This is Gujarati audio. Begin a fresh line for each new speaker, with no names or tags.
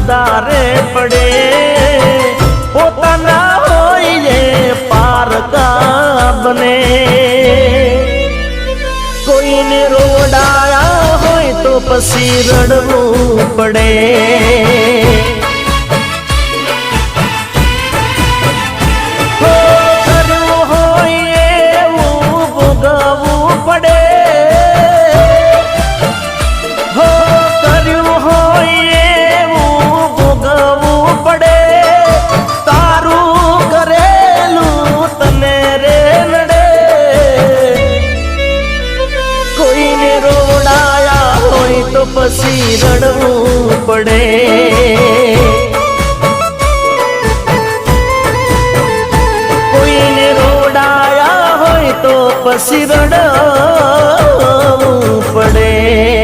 ઉદારે પડે પોતાના હોય પારકા બને કોઈને રોડાયા હોય તો પછી રડવું પડે પછી રડવું